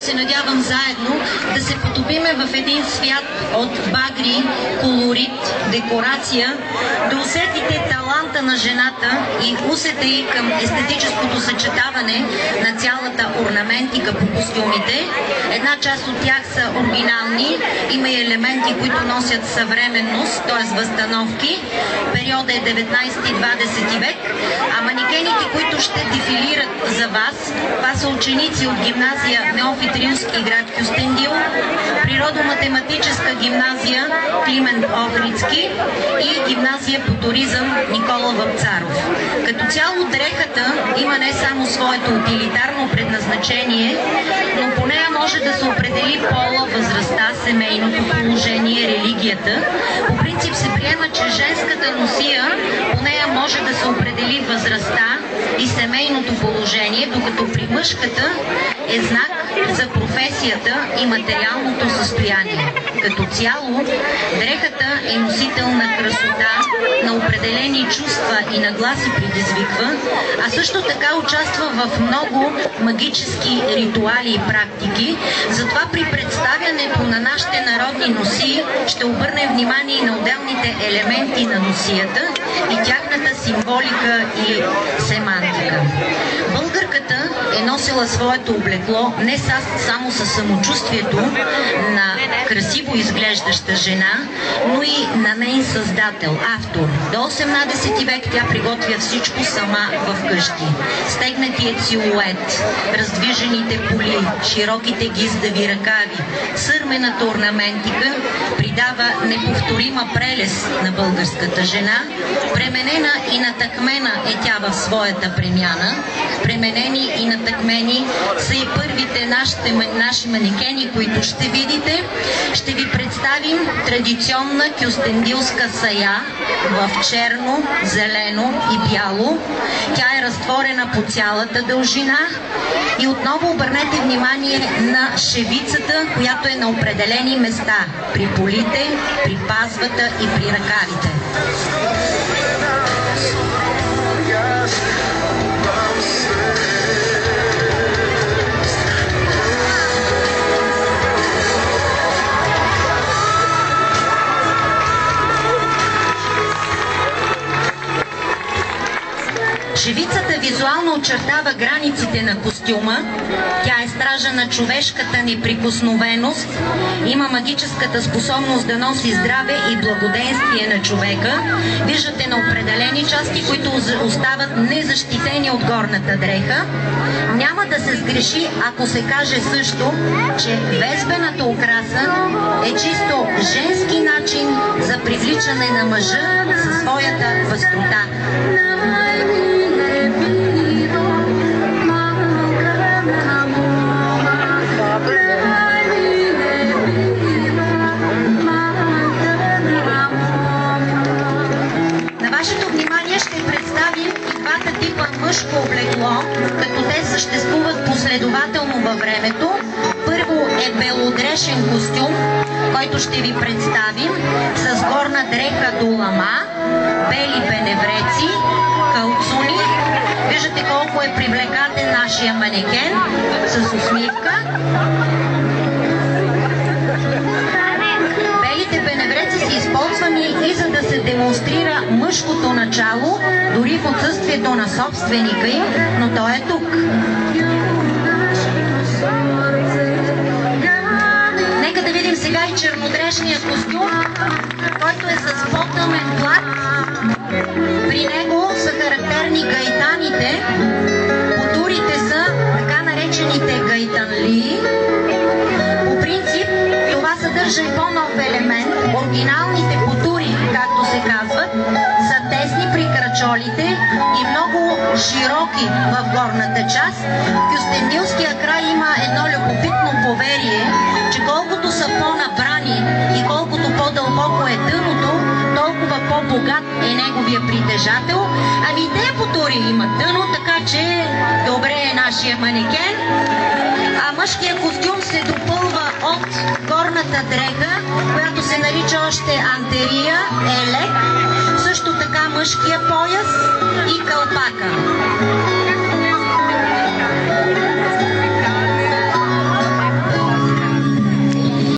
се надявам заедно да се потопиме в един свят от багри, колорит, декорация, да усетите таланта на жената и усета й към естетическото съчетаване на цялата орнаментика по костюмите. Една част от тях са оригинални, има и елементи, които носят съвременност, т.е. възстановки. Периода е 19-20 век, а манекените, които ще дефилират за вас, това са ученици от гимназия Неофит Рилски, град Кюстендил, природо-математическа гимназия Климент Охридски и гимназия по туризъм Никола Вапцаров. Като цяло дрехата има не само своето утилитарно предназначение, но по нея може да се определи пола, възрастта, семейното положение, религията. По принцип се приема, че женската носия по нея може да се определи възрастта и семейното положение, докато при мъжката е знак за професията и материалното състояние. Като цяло, дрехата е носител на красота, на определени чувства и нагласи предизвиква, а също така участва в много магически ритуали и практики. Затова при представянето на нашите народни носии ще обърнем внимание на отделните елементи на носията и тяхната символика и семантика. Българката е носила своето облекло не само със самочувствието на красиво изглеждаща жена, но и на нейн създател, автор. До 18 век тя приготвя всичко сама в къщи. Стегнатият силует, раздвижените поли, широките гиздави ръкави, сърмената орнаментика придава неповторима прелест на българската жена. Пременена и натъкмена е тя в своята премяна. Пременени и натъкмени са и първите наши манекени, които ще видите. Ще ви представим традиционна кюстендилска сая в черно, зелено и бяло. Тя е разтворена по цялата дължина и отново обърнете внимание на шевицата, която е на определени места при полите, при пазвата и при ръкавите. Шевицата визуално очертава границите на костюма. Тя е стража на човешката неприкосновеност, има магическата способност да носи здраве и благоденствие на човека. Виждате на определени части, които остават незащитени от горната дреха. Няма да се сгреши, ако се каже също, че везбената украса е чисто женски начин за привличане на мъжа със своята въстрота. Мъжко облекло, като те съществуват последователно във времето. Първо е белодрешен костюм, който ще ви представим с горна дреха до лама, бели беневреци, калцуни. Виждате колко е привлекателен нашия манекен с усмивка. Белите беневреци са използвани и за да се демонстрира мъжкото начало, дори в отсъствието на собственика им, но той е тук. Нека да видим сега и чернодрешния костюм, който е с по-тъмен плат. При него са характерни гайтаните. Потурите са така наречените гайтанли. По принцип това съдържа и по-нов елемент. Оригиналните потури, както се казват, са тесни при крачолите и много широки в горната част. В кюстендилския край има едно любопитно поверие, че колкото са по-набрани и колкото по-дълбоко е дъното, толкова по-богат е неговия притежател. Ами и те потури имат дъно, така че добре е нашия манекен. А мъжкия костюм се допълва от горната дреха, която се нарича още антерия, елек, също така мъжкия пояс и калпака.